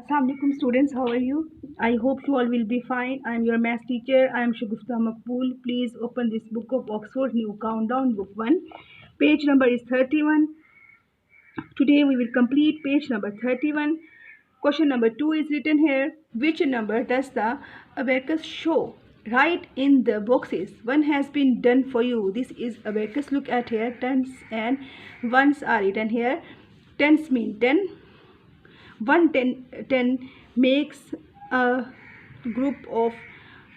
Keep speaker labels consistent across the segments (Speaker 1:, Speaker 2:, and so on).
Speaker 1: Assalamualaikum students, how are you? I hope you all will be fine. I am your math teacher. I am Shagufta Makbul. Please open this book of Oxford New Countdown, book 1. Page number is 31. Today we will complete page number 31. Question number 2 is written here. Which number does the abacus show? Write in the boxes. One has been done for you. This is abacus. Look at here. Tens and ones are written here. Tens mean 10. 10 makes a group of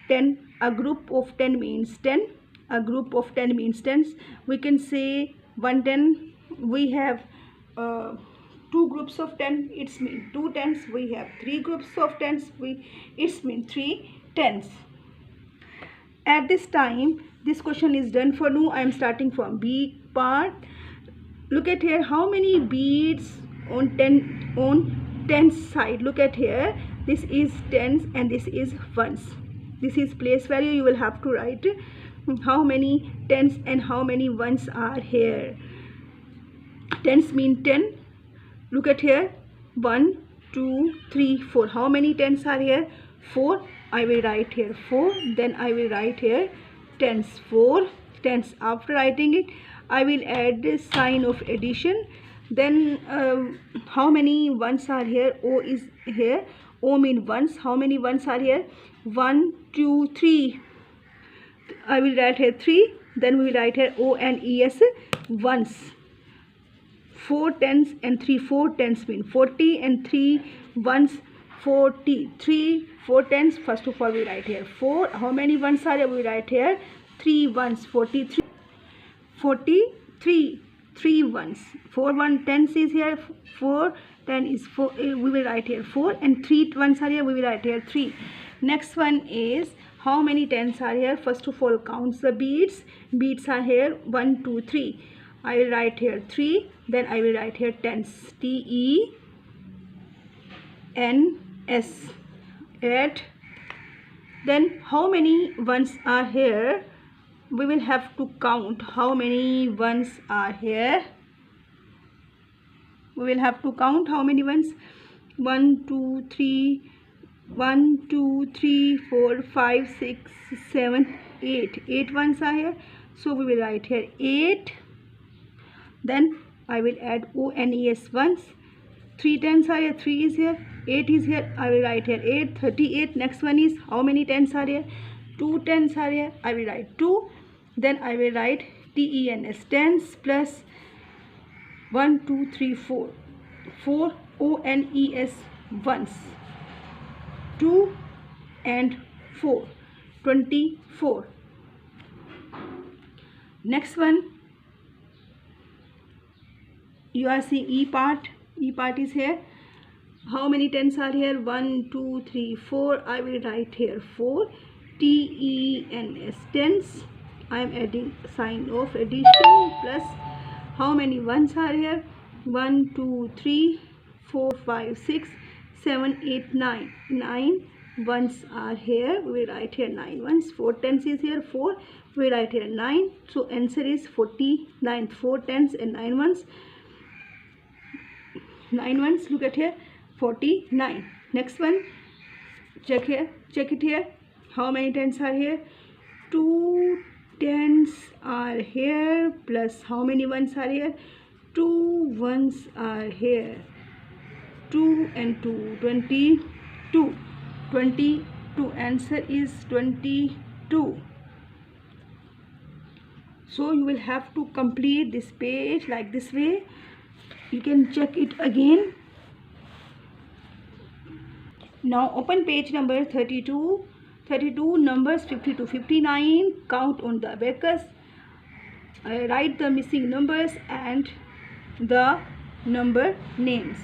Speaker 1: 10. A group of 10 means 10. A group of 10 means tens. We can say 110. We have two groups of 10. It's mean 2 tens. We have three groups of tens. It's mean 3 tens. At this time, this question is done for you. I am starting from B part. Look at here. How many beads on 10's side? Look at here. This is tens and this is ones. This is place value. You will have to write how many tens and how many ones are here. Tens mean 10. Look at here. 1, 2, 3, 4. How many tens are here? 4. I will write here 4. Then I will write here tens. 4 tens. After writing it, I will add the sign of addition. Then how many ones are here? O is here. O mean ones. How many ones are here? 1, 2, 3. I will write here 3. Then we will write here O and ES ones. 4 tens and 3 4 tens mean 40 and 3 ones 40. 3 4 tens. First of all we write here 4. How many ones are here? We write here 3 ones. 43. 43. 3 ones. 4 1 tens is here. 4 10 is 4. We will write here 4 and 3 ones are here. We will write here 3. Next one is how many tens are here? First of all counts the beads. Beads are here 1 2 3. I will write here 3. Then I will write here tens. TENS. Add. Then how many ones are here? We will have to count how many ones are here. We will have to count how many ones. 1 2 3 1 2 3 4 5 6 7 8. 8 ones are here. So we will write here 8. Then I will add ONES ones. 3 tens are here. 3 is here. 8 is here. I will write here 8. 38. Next one is how many tens are here? 2 tens are here. I will write 2. Then I will write TENS. Tens plus 1 2 3 4. 4 ONES ones. 2 and 4. 24. Next one. You are seeing E part. E part is here. How many tens are here? 1 2 3 4. I will write here 4. TENS. Tens. I am adding sign of addition plus how many ones are here? 1 2 3 4 5 6 7 8 9. 9 ones are here. We will write here 9 ones. 4 tens is here. 4. We will write here 9. So answer is 49. 4 tens and 9 ones. 9 ones. Look at here. 49. Next one. Check here. Check it here. How many tens are here? 2 tens are here plus how many ones are here? 2 ones are here. 2 and 2. 22. 22. Answer is 22. So you will have to complete this page like this way. You can check it again. Now open page number 32. 32 numbers 50 to 59. Count on the abacus. Write the missing numbers and the number names.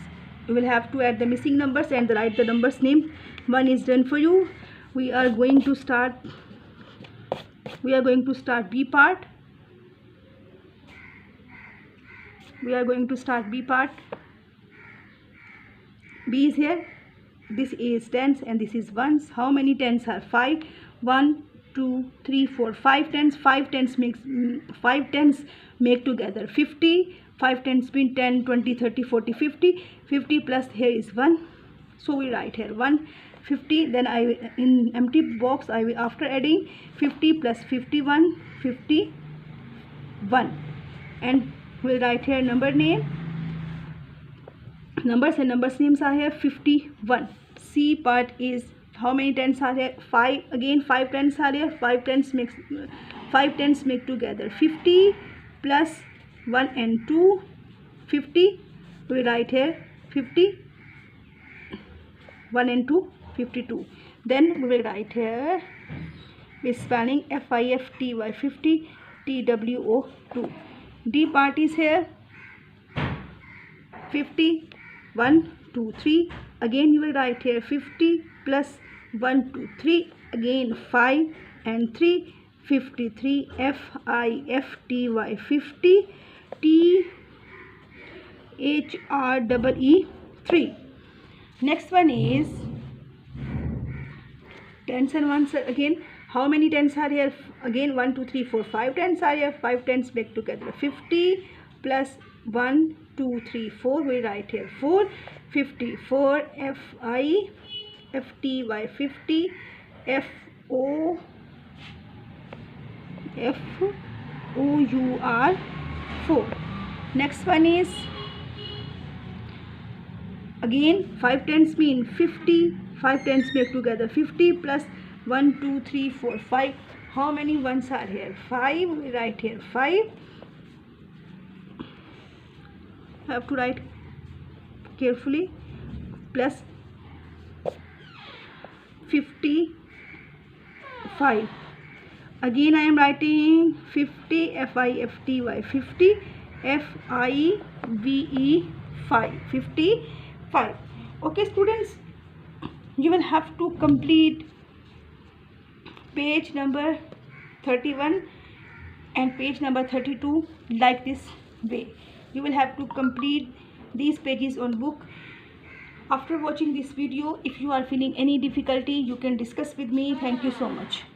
Speaker 1: You will have to add the missing numbers and write the numbers name. One is done for you. We are going to start B part. We are going to start B part. B is here. This is tens and this is ones. How many tens are? 5. 1 2 3 4. 5 tens. 5 tens make together 50. 5 tens mean 10 20 30 40 50. 50 plus here is 1. So we write here 150, then I will, in empty box I will, after adding 50 plus 51, 51, and we'll write here number name, numbers and numbers names are here 51. C part is how many tens are here? 5. Again 5 tens are here. 5 tens make together 50 plus 1 and 2, 50. We write here 50, 1 and 2, 52. Then we will write here with spelling FIFTY, 50, TWO2. D part is here 50, 1, 2, 3. Again you will write here 50 plus 1, 2, 3. Again 5 and 3, 53. FIFTY, 50, THREE 3. Next one is tens and ones. Again, how many tens are here? Again 1, 2, 3, 4, 5 tens are here. 5 tens make together 50 plus 1, 2, 3, 4. We write here 4, 54. FIFTY, 50, FOUR 4. Next one is again 5 tens mean 50. 5 tens make together 50 plus 1, 2, 3, 4, 5. How many ones are here? 5. We write here 5. Have to write carefully. Plus 55. Again I am writing 50, FIFTY, 50, FIVE 5, 55. Okay students, you will have to complete page number 31 and page number 32 like this way. You will have to complete these pages on book. After watching this video, if you are feeling any difficulty, you can discuss with me. Thank you so much.